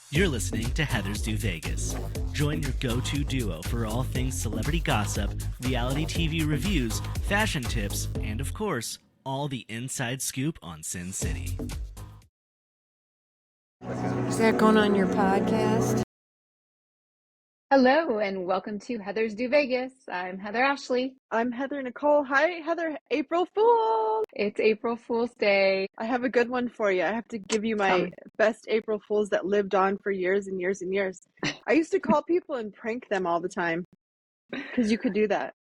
You're listening to Heathers Do Vegas. Join your go-to duo for all things celebrity gossip, reality TV reviews, fashion tips, and of course, all the inside scoop on Sin City. Is that going on your podcast? Hello and welcome to Heathers Do Vegas. I'm Heather Ashley. I'm Heather Nichole. Hi, Heather. April Fool. It's April Fool's Day. I have a good one for you. I have to give you my best April Fools that lived on for years and years and years. I used to call people and prank them all the time because you could do that.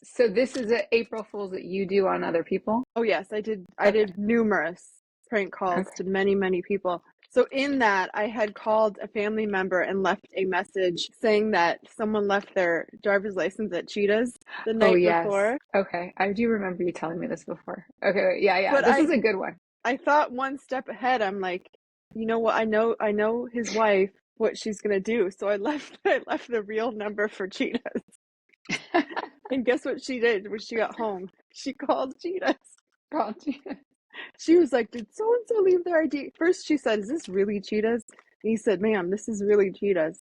So this is an April Fool's that you do on other people? Oh, yes, I did. I did numerous prank calls to many, many people. So in that, I had called a family member and left a message saying that someone left their driver's license at Cheetah's the night before. Okay, I do remember you telling me this before. Okay, yeah. But this is a good one. I thought one step ahead. I'm like, you know what? I know his wife, what she's gonna do. So I left the real number for Cheetah's. And guess what she did when she got home? She called Cheetah's. She was like, did so-and-so leave their ID? First she said, is this really Cheetah's? And he said, ma'am, this is really Cheetah's.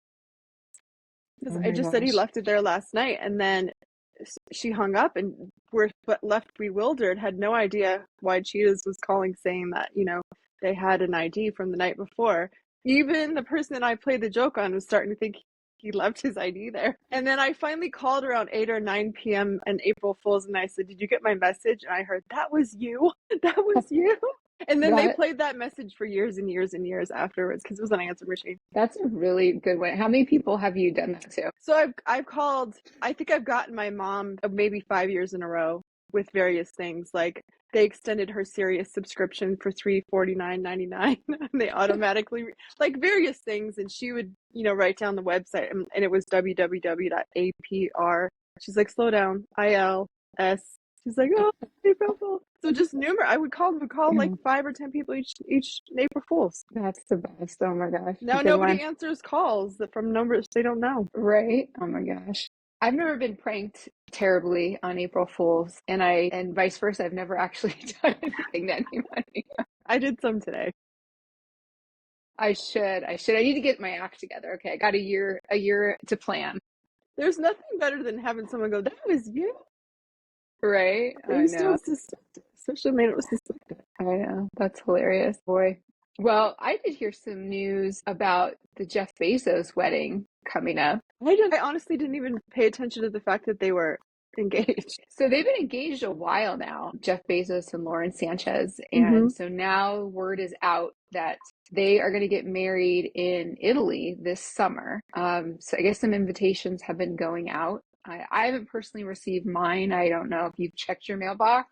I just said he left it there last night. And then she hung up and were left bewildered, had no idea why Cheetah's was calling saying that, they had an ID from the night before. Even the person that I played the joke on was starting to think he left his ID there. And then I finally called around 8 or 9 p.m. on April Fool's and I said, did you get my message? And I heard, that was you. That was you. And then they played that message for years and years and years afterwards because it was an answer machine. That's a really good one. How many people have you done that to? So I've called, I think I've gotten my mom maybe 5 years in a row with various things. Like they extended her Sirius subscription for $349.99 and they automatically like various things. And she would, write down the website and it was www.apr. She's like, slow down, ILS. She's like, oh, April Fool. So just I would call like 5 or 10 people each April Fool's. That's the best. Oh my gosh. Now nobody answers calls from numbers they don't know. Right? Oh my gosh. I've never been pranked terribly on April Fool's and vice versa. I've never actually done anything to anybody. I did some today. I should. I need to get my act together. Okay. I got a year to plan. There's nothing better than having someone go, that was you. Right? I know. Especially when it was suspected. I know. That's hilarious. Boy. Well, I did hear some news about the Jeff Bezos wedding coming up. I honestly didn't even pay attention to the fact that they were engaged. So they've been engaged a while now, Jeff Bezos and Lauren Sanchez. And so now word is out that they are going to get married in Italy this summer. So I guess some invitations have been going out. I haven't personally received mine. I don't know if you've checked your mailbox.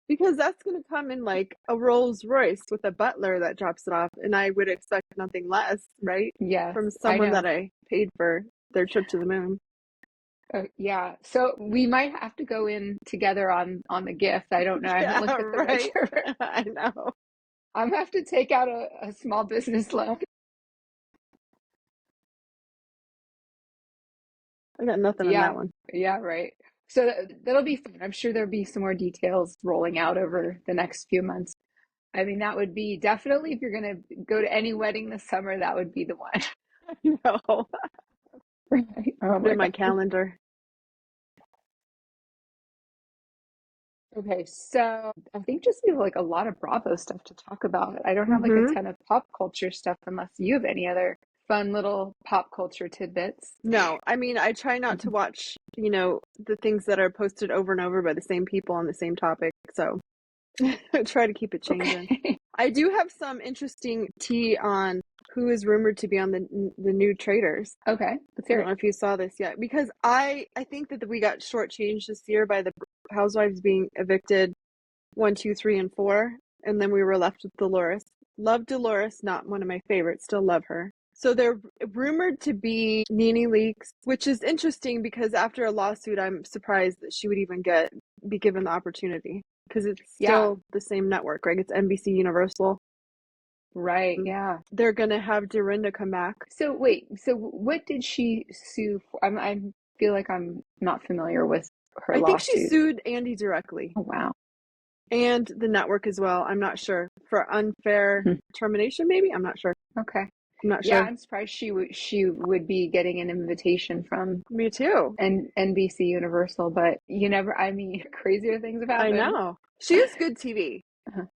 Because that's going to come in like a Rolls Royce with a butler that drops it off. And I would expect nothing less, right? Yeah. From someone that I paid for their trip to the moon. Yeah. So we might have to go in together on the gift. I don't know. I haven't looked at the register. I know. I'm going to have to take out a small business loan. I got nothing on that one. Yeah, right. So that'll be fun. I'm sure there'll be some more details rolling out over the next few months. I mean, that would be definitely, if you're going to go to any wedding this summer, that would be the one. No. Right. Put in my calendar. Okay, so I think just we have like a lot of Bravo stuff to talk about. I don't have like a ton of pop culture stuff unless you have any other fun little pop culture tidbits. No, I mean, I try not to watch, the things that are posted over and over by the same people on the same topic. So I try to keep it changing. Okay. I do have some interesting tea on who is rumored to be on the new Traitors. Okay. I don't know if you saw this yet, because I think that we got shortchanged this year by the Housewives being evicted 1, 2, 3, and 4. And then we were left with Dolores. Love Dolores, not one of my favorites, still love her. So they're rumored to be Nene Leakes, which is interesting because after a lawsuit, I'm surprised that she would even be given the opportunity because it's still the same network, right? It's NBC Universal. Right, yeah. They're going to have Dorinda come back. So wait, so what did she sue for? I feel like I'm not familiar with her lawsuit. I think she sued Andy directly. Oh, wow. And the network as well. I'm not sure. For unfair termination, maybe? I'm not sure. Okay. I'm not Yeah, sure. I'm surprised she would be getting an invitation from Me too. NBC Universal, but you never, I mean, crazier things have I happened. know. She is good TV.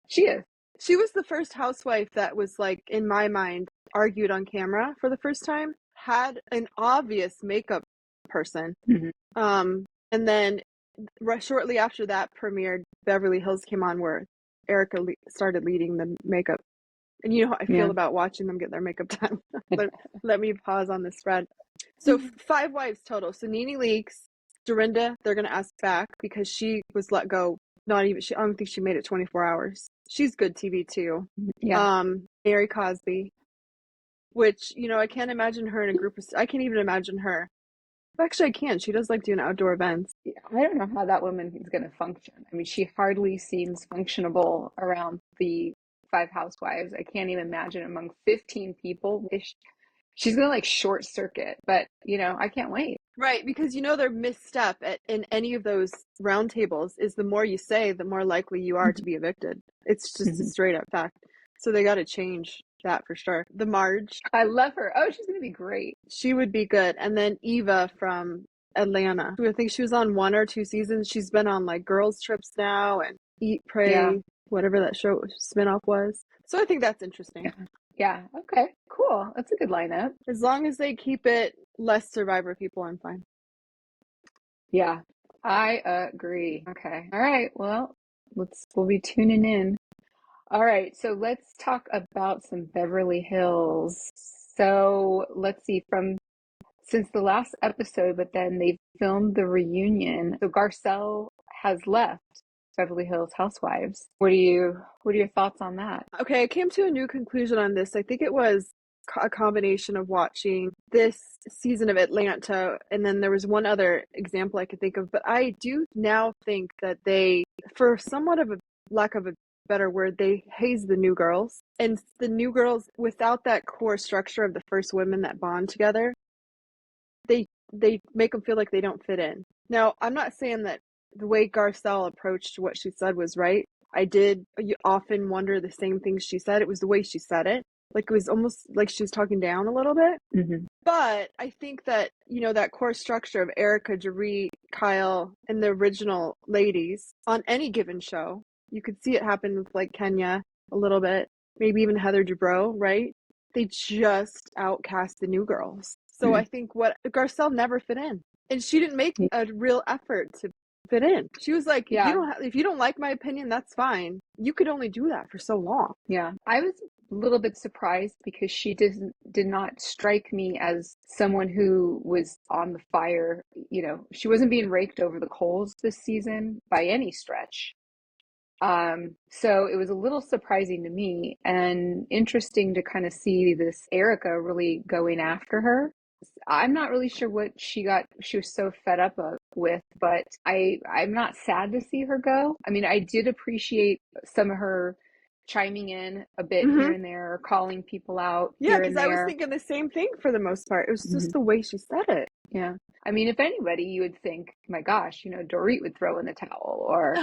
She is. She was the first housewife that was like, in my mind, argued on camera for the first time, had an obvious makeup person. Mhm. And then shortly after that premiered, Beverly Hills came on where Erica started leading the makeup. And you know how I feel Yeah. about watching them get their makeup done. Let me pause on this thread. So 5 wives total. So Nene Leakes, Dorinda, they're going to ask back because she was let go. Not even, I don't think she made it 24 hours. She's good TV too. Yeah. Mary Cosby, which, you know, I can't imagine her in a group of, I can't even imagine her. Actually, I can. She does like doing outdoor events. I don't know how that woman is going to function. I mean, she hardly seems functionable around the 5 housewives. I can't even imagine among 15 people. She's going to like short circuit, but you know, I can't wait. Right, because you know their misstep in any of those roundtables is the more you say, the more likely you are to be evicted. It's just a straight up fact. So they got to change that for sure. The Marge, I love her. Oh, she's going to be great. she would be good. And then Eva from Atlanta, who I think she was on 1 or 2 seasons. She's been on like girls trips now and Eat, Pray, Yeah. whatever that show spinoff was. So I think that's interesting. Yeah. Okay. Cool. That's a good lineup. As long as they keep it less Survivor people, I'm fine. Yeah. I agree. Okay. All right. Well, we'll be tuning in. All right. So let's talk about some Beverly Hills. So let's see, since the last episode, but then they filmed the reunion. So Garcelle has left Beverly Hills Housewives. What are your thoughts on that? Okay, I came to a new conclusion on this. I think it was a combination of watching this season of Atlanta, and then there was one other example I could think of. But I do now think that they, for somewhat of a lack of a better word, they haze the new girls. And the new girls, without that core structure of the first women that bond together, they make them feel like they don't fit in. Now, I'm not saying that the way Garcelle approached what she said was right. I did often wonder the same things she said. It was the way she said it. Like it was almost like she was talking down a little bit. Mm-hmm. But I think that, you know, that core structure of Erica, Dorit, Kyle, and the original ladies on any given show, you could see it happen with like Kenya a little bit, maybe even Heather Dubrow, right? They just outcast the new girls. So I think what Garcelle never fit in. And she didn't make a real effort to fit in. She was like, if you don't like my opinion, that's fine. You could only do that for so long. Yeah. I was a little bit surprised because she did not strike me as someone who was on the fire. You know, she wasn't being raked over the coals this season by any stretch. So it was a little surprising to me and interesting to kind of see this Erica really going after her. I'm not really sure what she was so fed up with, but I'm not sad to see her go. I mean, I did appreciate some of her chiming in a bit here and there, calling people out Yeah, here and because I was there. thinking the same thing for the most part. It was just the way she said it. Yeah. I mean, if anybody, you would think, my gosh, you know, Dorit would throw in the towel, or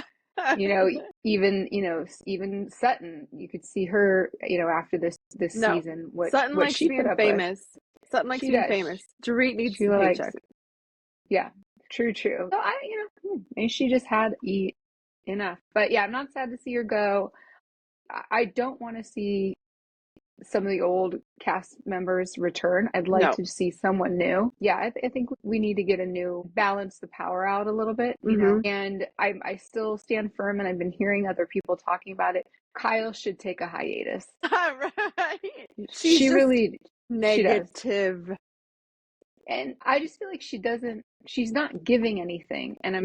you know, even Sutton, you could see her, you know, after this season, Sutton what likes she being put up famous. with. Sutton likes She being does. famous. Dorit needs She the likes, paycheck. yeah, true. So maybe she just had enough. But yeah, I'm not sad to see her go. I don't want to see some of the old cast members return. I'd like to see someone new. Yeah, I think we need to get a new, balance the power out a little bit, you know. And I still stand firm, and I've been hearing other people talking about it. Kyle should take a hiatus. Right. She really negative. She does. And I just feel like she's not giving anything. And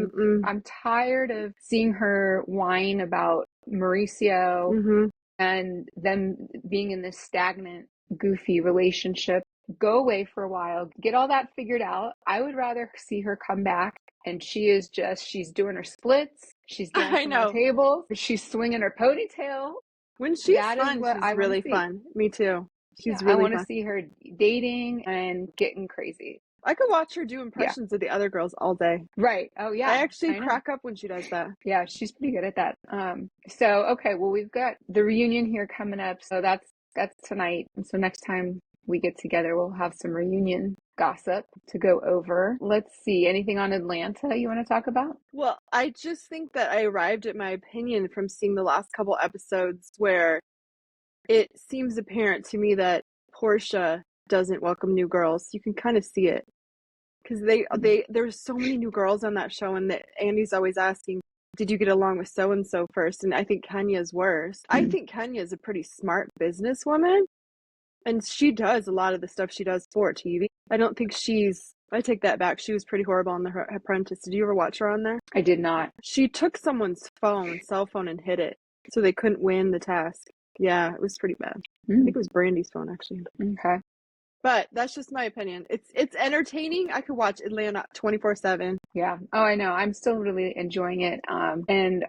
I'm tired of seeing her whine about Mauricio and them being in this stagnant, goofy relationship. Go away for a while, get all that figured out. I would rather see her come back and she's doing her splits, she's dancing on tables, she's swinging her ponytail. When she's fun, she's really fun. Me too. She's really fun. I want to see her dating and getting crazy. I could watch her do impressions of the other girls all day. Right. Oh, yeah. I actually crack up when she does that. Yeah, she's pretty good at that. So, okay, well, we've got the reunion here coming up. So that's That's tonight. And so next time we get together, we'll have some reunion gossip to go over. Let's see. Anything on Atlanta you want to talk about? Well, I just think that I arrived at my opinion from seeing the last couple episodes where it seems apparent to me that Portia doesn't welcome new girls. You can kind of see it because there's so many new girls on that show, and that Andy's always asking, did you get along with so and so first? And I think Kenya's worse. I think Kenya's a pretty smart businesswoman, and she does a lot of the stuff she does for TV. I don't think I take that back. She was pretty horrible on The Apprentice. Did you ever watch her on there? I did not. She took someone's cell phone, and hid it so they couldn't win the task. Yeah, it was pretty bad. I think it was Brandy's phone, actually. Okay. But that's just my opinion. It's entertaining. I could watch Atlanta 24/7. Yeah. Oh, I know. I'm still really enjoying it. And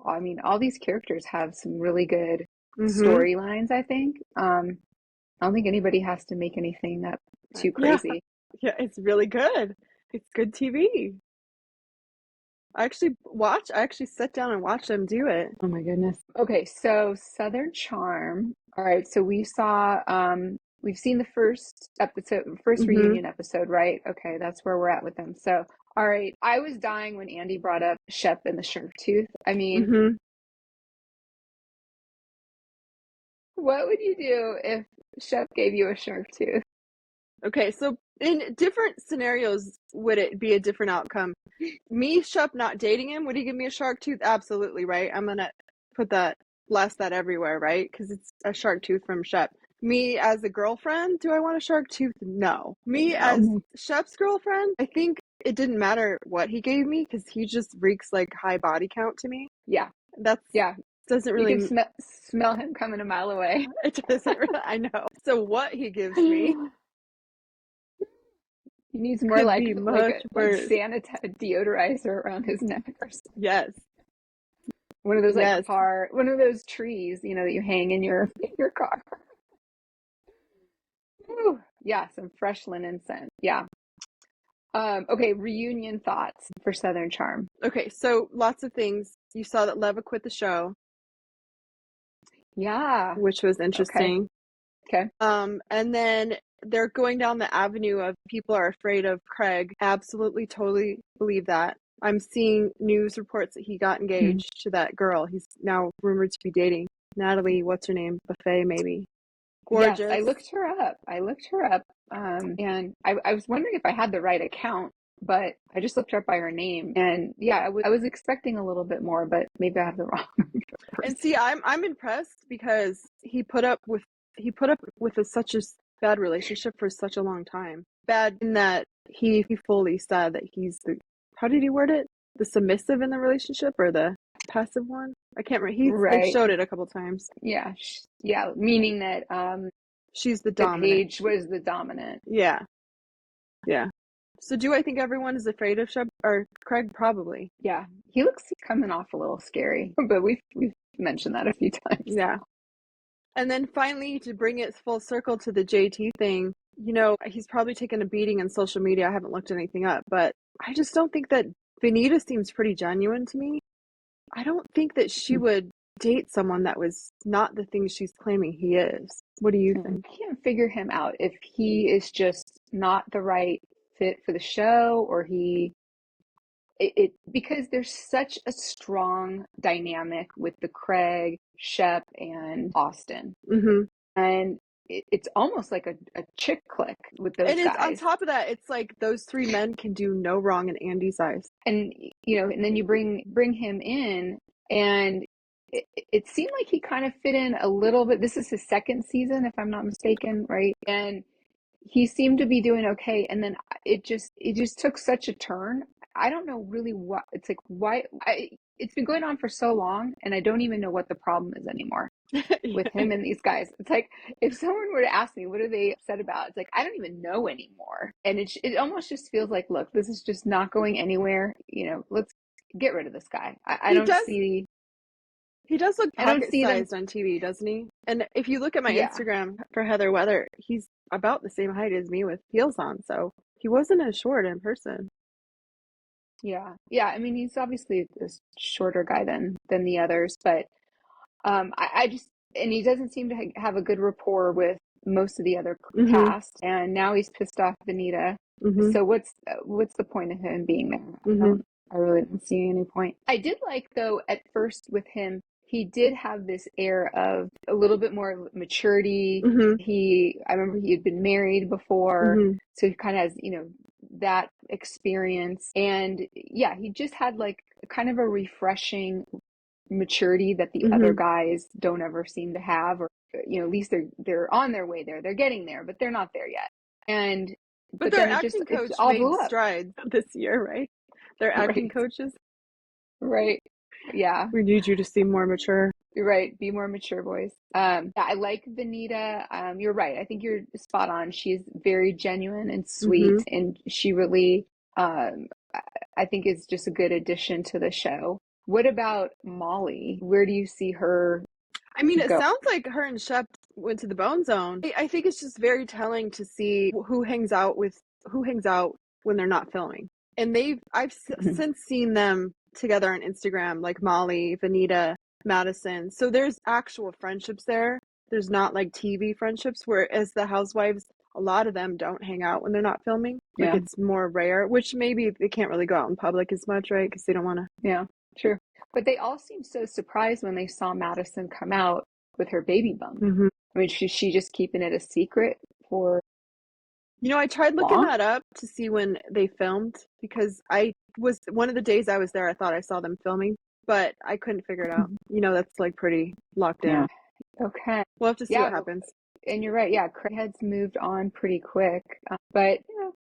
I mean, all these characters have some really good storylines, I think. I don't think anybody has to make anything that too crazy. Yeah, it's really good. It's good TV. I actually sat down and watched them do it. Oh my goodness. Okay, so Southern Charm. All right, so we've seen the first episode, reunion episode, right? Okay, that's where we're at with them. So, all right, I was dying when Andy brought up Shep and the shark tooth. I mean, what would you do if Shep gave you a shark tooth? Okay, so in different scenarios, would it be a different outcome? Me, Shep, not dating him, would he give me a shark tooth? Absolutely, right? I'm gonna blast that everywhere, right? Because it's a shark tooth from Shep. Me as a girlfriend, do I want a shark tooth? No. Me as Shep's girlfriend, I think it didn't matter what he gave me because he just reeks like high body count to me. Yeah. Doesn't really. You can smell him coming a mile away. It doesn't really, I know. So what he gives me. He needs more like Santa deodorizer around his neck or something. Yes. One of those one of those trees, that you hang in your car. Ooh, yeah, some fresh linen scent. Yeah. Okay, reunion thoughts for Southern Charm. Okay, so lots of things. You saw that Leva quit the show. Yeah. Which was interesting. Okay. And then they're going down the avenue of people are afraid of Craig. Absolutely, totally believe that. I'm seeing news reports that he got engaged to that girl. He's now rumored to be dating. Natalie, what's her name? Buffet, maybe. Gorgeous. Yes, I looked her up. And I was wondering if I had the right account, but I just looked her up by her name. And yeah, I was expecting a little bit more, but maybe I have the wrong person. And see, I'm impressed because he put up with such a bad relationship for such a long time. Bad in that he fully said that he's how did he word it? The submissive in the relationship or the passive one? I can't remember. He showed it a couple times. Yeah. Yeah. Meaning that she's the dominant. Paige was the dominant. Yeah. Yeah. So do I think everyone is afraid of Shep or Craig? Probably. Yeah. He looks coming off a little scary, but we've mentioned that a few times. Yeah. And then finally, to bring it full circle to the JT thing, he's probably taken a beating on social media. I haven't looked anything up, but I just don't think that Benita seems pretty genuine to me. I don't think that she would date someone that was not the thing she's claiming he is. What do you think? I can't figure him out if he is just not the right fit for the show or because there's such a strong dynamic with the Craig, Shep, and Austin. And it's almost like a chick click with those guys. On top of that, it's like those three men can do no wrong in Andy's eyes. And and then you bring him in, and it seemed like he kind of fit in a little bit. This is his second season, if I'm not mistaken, right? And he seemed to be doing okay, and then it just took such a turn. I don't know really what it's like. Why it's been going on for so long, and I don't even know what the problem is anymore with him and these guys. It's like if someone were to ask me, what are they upset about? It's like I don't even know anymore, and it almost just feels like, look, this is just not going anywhere. Let's get rid of this guy. I don't see. He does look pocket-sized on TV, doesn't he? And if you look at my Instagram for Heather Weather, he's about the same height as me with heels on, so he wasn't as short in person. Yeah. I mean, he's obviously a shorter guy than the others, but I just and he doesn't seem to have a good rapport with most of the other cast, and now he's pissed off Benita. So what's the point of him being there? I really don't see any point. I did like, though, at first with him, he did have this air of a little bit more maturity. I remember he had been married before, so he kind of has, that experience. And yeah, he just had like kind of a refreshing maturity that the other guys don't ever seem to have, or at least they're on their way there. They're getting there, but they're not there yet. But their then acting coach all made blew up. strides this year, right? Their acting coaches. Right. Yeah. We need you to seem more mature. You're right. Be more mature, boys. I like Benita. You're right. I think you're spot on. She's very genuine and sweet, and she really, I think, is just a good addition to the show. What about Molly? Where do you see her? I mean, it sounds like her and Shep went to the Bone Zone. I think it's just very telling to see who hangs out when they're not filming. And I've since seen them together on Instagram, like Molly, Vanita, Madison. So there's actual friendships there. There's not like TV friendships, whereas the Housewives, a lot of them don't hang out when they're not filming. Like it's more rare, which maybe they can't really go out in public as much, right? Because they don't want to. Yeah, true. But they all seemed so surprised when they saw Madison come out with her baby bump. I mean, she just keeping it a secret for... I tried looking that up to see when they filmed, because one of the days I was there, I thought I saw them filming, but I couldn't figure it out. That's like pretty locked in. Okay. We'll have to see what happens. And you're right. Yeah, Craighead's moved on pretty quick, but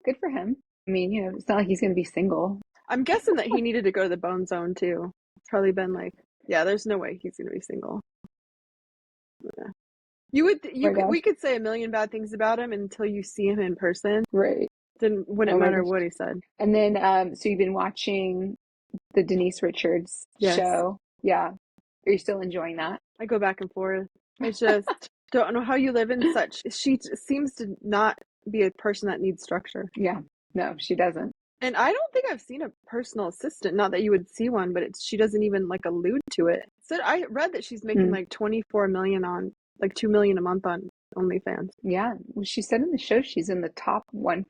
good for him. I mean, it's not like he's going to be single. I'm guessing that he needed to go to the Bone Zone too. It's probably been like, there's no way he's going to be single. Yeah. We could say a million bad things about him until you see him in person. Right. Then wouldn't matter what he said. And then, so you've been watching the Denise Richards show. Yeah. Are you still enjoying that? I go back and forth. I just don't know how you live in she seems to not be a person that needs structure. Yeah. No, she doesn't. And I don't think I've seen a personal assistant. Not that you would see one, but she doesn't even like allude to it. So I read that she's making like $24 million on like $2 million a month on OnlyFans. Yeah. Well, she said in the show she's in the top 1%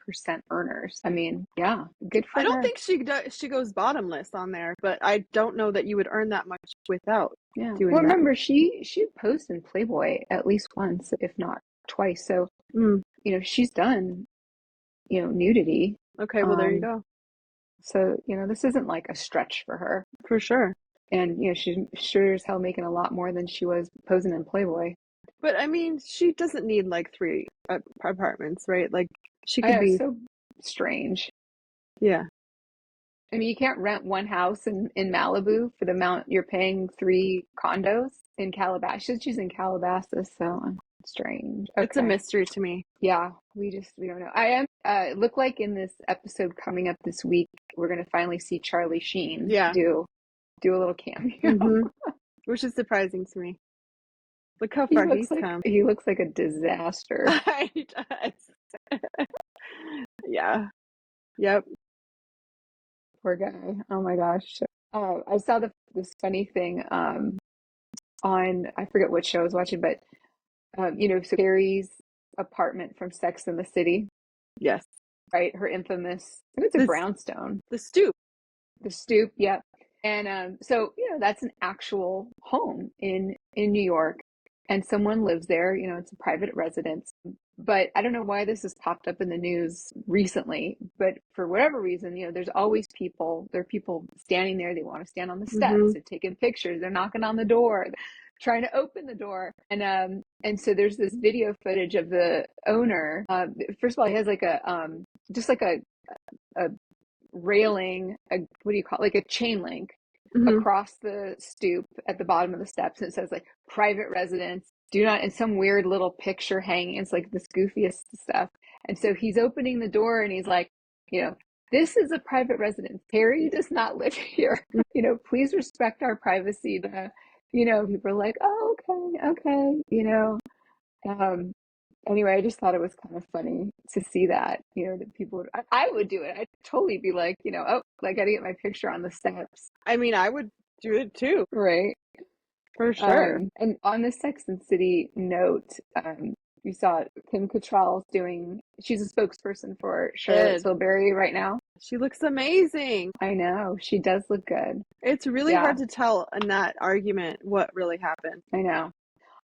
earners. I mean, yeah, good for her. I don't think she goes bottomless on there, but I don't know that you would earn that much without doing that. Remember, she posed in Playboy at least once, if not twice. So, she's done, nudity. Okay, well, there you go. So, this isn't like a stretch for her. For sure. And, she's sure as hell making a lot more than she was posing in Playboy. But, I mean, she doesn't need, like, 3 apartments, right? Like, she could be... so strange. Yeah. I mean, you can't rent one house in Malibu for the amount you're paying 3 condos in Calabasas. She's in Calabasas, so strange. Okay. It's a mystery to me. Yeah, we don't know. I am, it looked like in this episode coming up this week, we're going to finally see Charlie Sheen do a little cameo. Which is surprising to me. Look how far he's come. He looks like a disaster. He does. Yeah. Yep. Poor guy. Oh my gosh. I saw this funny thing on, I forget what show I was watching, but so Carrie's apartment from Sex and the City. Yes. Right? Her infamous, I think it's a brownstone. The stoop. The stoop, yep. And so, that's an actual home in New York. And someone lives there, it's a private residence. But I don't know why this has popped up in the news recently, but for whatever reason, there's always people, there are people standing there. They want to stand on the steps. They're taking pictures. They're knocking on the door, trying to open the door. And so there's this video footage of the owner. First of all, he has like just like a railing, what do you call it? Like a chain link across the stoop at the bottom of the steps. And it says like private residence, do not, and some weird little picture hanging. It's like this goofiest stuff. And so he's opening the door and he's like, this is a private residence. Harry does not live here. Please respect our privacy. People are like, oh, okay. Anyway, I just thought it was kind of funny to see that, that people would, I would do it. I'd totally be like, I got to get my picture on the steps. I mean, I would do it too. Right. For sure. And on the Sex and City note, you saw Kim Cattrall's she's a spokesperson for Charlotte Ed. Tilbury right now. She looks amazing. I know, she does look good. It's really Yeah. hard to tell in that argument what really happened. I know.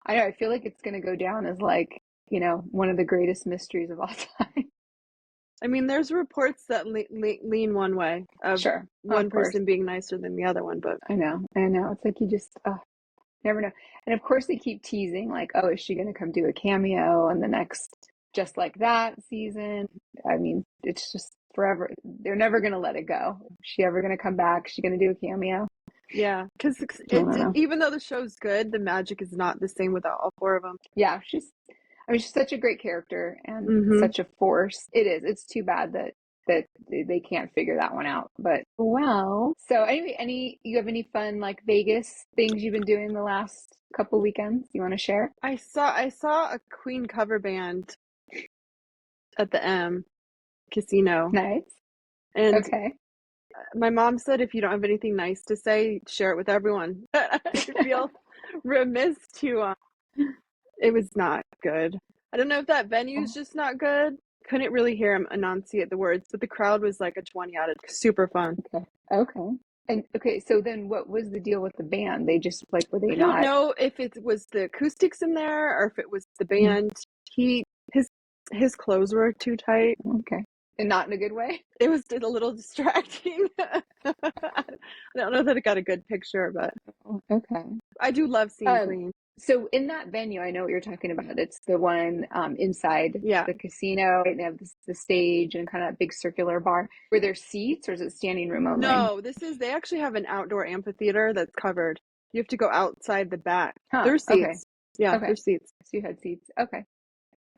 I feel like it's going to go down as like, one of the greatest mysteries of all time. I mean, there's reports that lean one way of Sure. one Of course. person being nicer than the other one, but I know. It's like you just never know. And of course they keep teasing like, oh, is she going to come do a cameo in the next Just Like That season? I mean, it's just forever. They're never going to let it go. Is she ever going to come back? Is she going to do a cameo? yeah, because even though the show's good, the magic is not the same without all four of them. Yeah, she's such a great character and such a force. It is. It's too bad that they can't figure that one out. But well, so anyway, you have any fun like Vegas things you've been doing the last couple weekends you want to share? I saw a Queen cover band at the M Casino. Nice. And okay. My mom said if you don't have anything nice to say, share it with everyone. I feel remiss to it was not good. I don't know if that venue's just not good. Couldn't really hear him enunciate the words, but the crowd was like a 20 out of super fun. Okay. And so then what was the deal with the band? They just like, were they not? I don't know if it was the acoustics in there or if it was the band. His clothes were too tight. Okay. And not in a good way? It was a little distracting. I don't know that it got a good picture, but okay. I do love seeing Queen. So in that venue, I know what you're talking about. It's the one inside the casino. Right? They have the stage and kind of that big circular bar. Were there seats or is it standing room only? No, they actually have an outdoor amphitheater that's covered. You have to go outside the back. Huh, There's seats. Okay. Yeah, there's seats. So you had seats. Okay.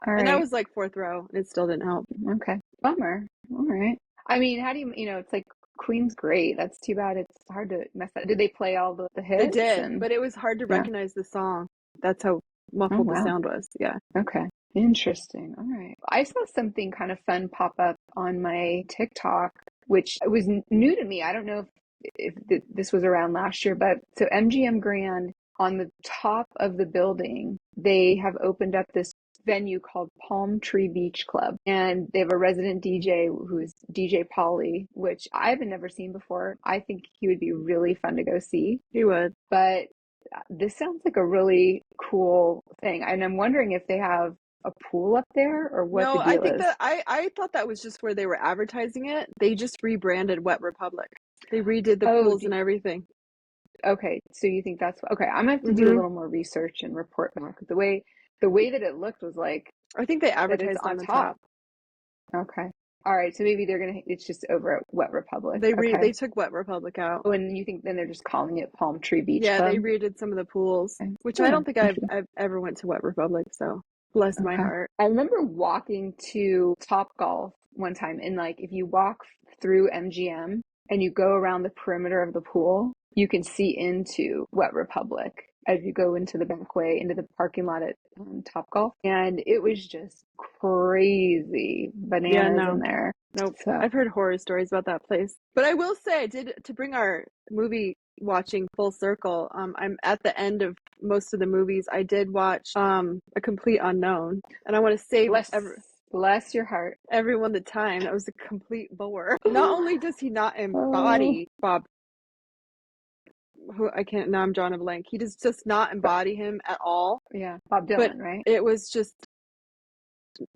All right. And I was like fourth row and it still didn't help. Okay. Bummer. All right. I mean, how do you, it's like Queen's great. That's too bad. It's hard to mess up. Did they play all the hits? They did, but it was hard to recognize the song. That's how muffled the sound was. Yeah. Okay. Interesting. All right. I saw something kind of fun pop up on my TikTok, which was new to me. I don't know if this was around last year, but so MGM Grand, on the top of the building, they have opened up this venue called Palm Tree Beach Club, and they have a resident DJ who's DJ Polly, which I've never seen before. I think he would be really fun to go see. He would. But this sounds like a really cool thing, and I'm wondering if they have a pool up there or what the deal is. No, I think that I thought that was just where they were advertising it. They just rebranded Wet Republic. They redid the pools and everything. Okay, so you think that's okay? I'm gonna have to do a little more research and report back. The way that it looked was like, I think they advertised on the top. Okay. All right. So maybe it's just over at Wet Republic. They took Wet Republic out. Oh, and you think then they're just calling it Palm Tree Beach Club? Yeah, they redid some of the pools, which I don't think I've ever went to Wet Republic, so bless my heart. I remember walking to Topgolf one time, and like if you walk through MGM and you go around the perimeter of the pool, you can see into Wet Republic as you go into the back way into the parking lot at Topgolf, and it was just crazy bananas in there. Nope. So. I've heard horror stories about that place, but I will say I did, to bring our movie watching full circle. I'm at the end of most of the movies. I did watch A Complete Unknown, and I want to save bless your heart, everyone the time. That was a complete bore. Not only does he not embody Bob, who I can't, now I'm drawing a blank. He does just not embody him at all. Yeah, Bob Dylan, right? It was just,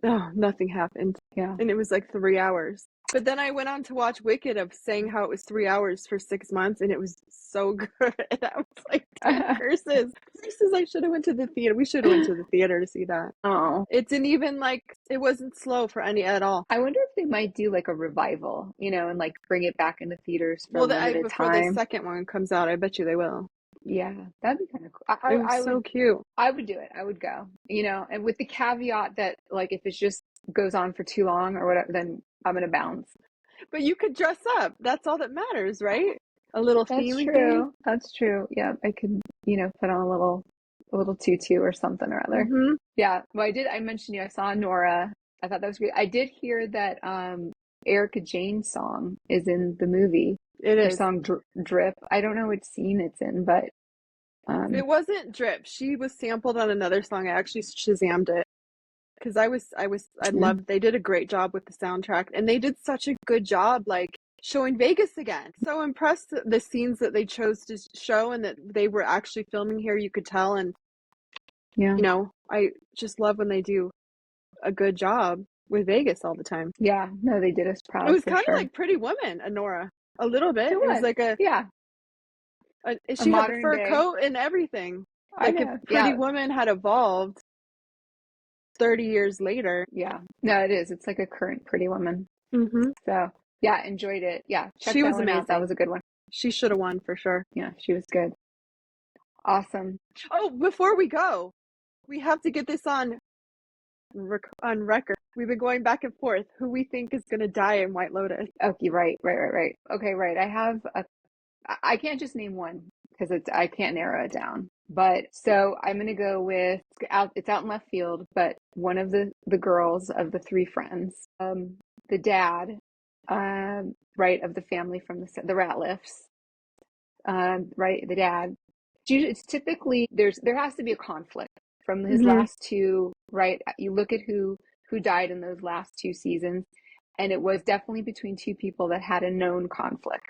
nothing happened. Yeah. And it was like 3 hours. But then I went on to watch Wicked of saying how it was 3 hours for 6 months, and it was so good. And I was like, curses. I should have went to the theater. We should have went to the theater to see that. Oh. It didn't even it wasn't slow for any at all. I wonder if they might do like a revival, and like bring it back into theaters for a limited before time. The second one comes out, I bet you they will. Yeah, that'd be kind of cool. It was so cute. I would do it. I would go, and with the caveat that like if it just goes on for too long or whatever, then I'm going to bounce. But you could dress up. That's all that matters, right? A little theme. That's true. That's true. Yeah, I could, put on a little tutu or something or other. Mm-hmm. Yeah. Well, I mentioned I saw Nora. I thought that was great. I did hear that Erica Jane's song is in the movie. It is. Her song Drip. I don't know which scene it's in, but It wasn't Drip. She was sampled on another song. I actually Shazammed it because I loved. They did a great job with the soundtrack, and they did such a good job, like showing Vegas again. So impressed that the scenes that they chose to show and that they were actually filming here. You could tell, and yeah, I just love when they do a good job with Vegas all the time. yeah. No, they did us proud. It was for kind of sure. like Pretty Woman, Honora, a little bit. It was like yeah, she had the modern fur day. coat and everything. I Like know. if Pretty Woman had evolved 30 years later. Yeah. No, it is. It's like a current Pretty Woman. Mm-hmm. So yeah, enjoyed it. Yeah, check She that was one amazing. out. That was a good one. She should have won for sure. Yeah, she was good. Awesome. Oh, before we go, we have to get this on record. We've been going back and forth who we think is going to die in White Lotus. Okay, right. Okay, right. I can't just name one because I can't narrow it down. But so I'm going to go with it's out in left field, but one of the girls of the three friends, the dad, right, of the family from the Ratliffs, right, the dad. It's typically there has to be a conflict from his last two, right? You look at who died in those last two seasons, and it was definitely between two people that had a known conflict.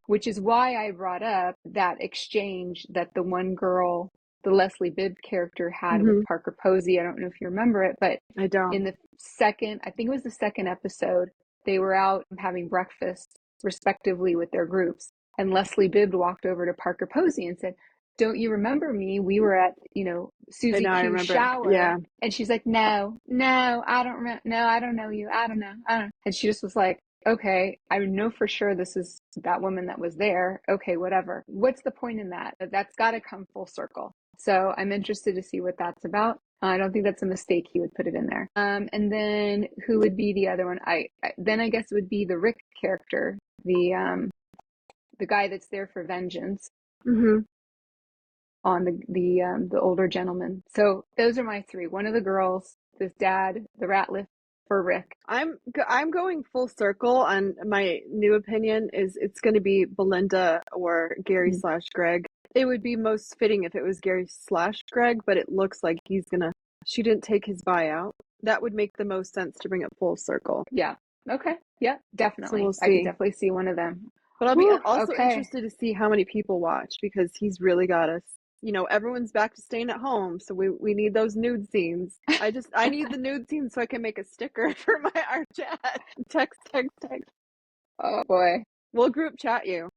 Which is why I brought up that exchange that the one girl, the Leslie Bibb character, had with Parker Posey. I don't know if you remember it, but I don't. in the second, I think it was the second episode, they were out having breakfast respectively with their groups, and Leslie Bibb walked over to Parker Posey and said, "Don't you remember me? We were at, Susie Q's shower." Yeah. And she's like, no, I don't remember. No, I don't know you. I don't know. And she just was like, okay, I know for sure this is that woman that was there. Okay, whatever. What's the point in that? That's got to come full circle. So I'm interested to see what that's about. I don't think that's a mistake he would put it in there. And then who would be the other one? I guess it would be the Rick character, the guy that's there for vengeance on the older gentleman. So those are my three. One of the girls, this dad, the Ratliff, for Rick. I'm going full circle, and my new opinion is it's going to be Belinda or Gary / Greg. It would be most fitting if it was Gary / Greg, but it looks like she didn't take his buyout. That would make the most sense to bring it full circle. Yeah. Okay. Yeah, definitely. So we'll see. I can definitely see one of them. But I'll be also interested to see how many people watch, because he's really got us. Everyone's back to staying at home, so we need those nude scenes. I need the nude scenes so I can make a sticker for our chat. Text. Oh boy. We'll group chat you.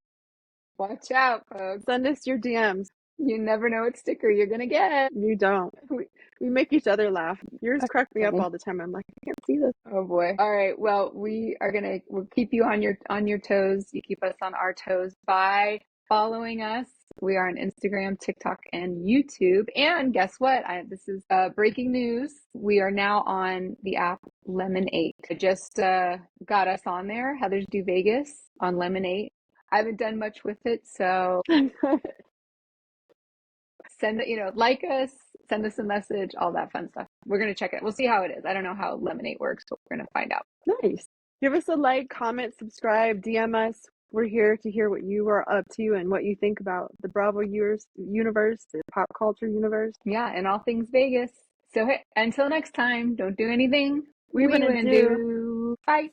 Watch out, folks. Send us your DMs. You never know what sticker you're gonna get. You don't. We make each other laugh. Yours crack me up all the time. I'm like, I can't see this. Oh boy. All right. Well, we'll keep you on your toes. You keep us on our toes by following us. We are on Instagram, TikTok, and YouTube. And guess what? This is breaking news. We are now on the app Lemon8. I just got us on there. Heather's Do Vegas on Lemon8. I haven't done much with it, so send it, like us, send us a message, all that fun stuff. We're going to check it. We'll see how it is. I don't know how Lemon8 works, but we're going to find out. Nice. Give us a like, comment, subscribe, DM us. We're here to hear what you are up to and what you think about the Bravo universe, the pop culture universe. Yeah, and all things Vegas. So hey, until next time, don't do anything we wouldn't do. Bye.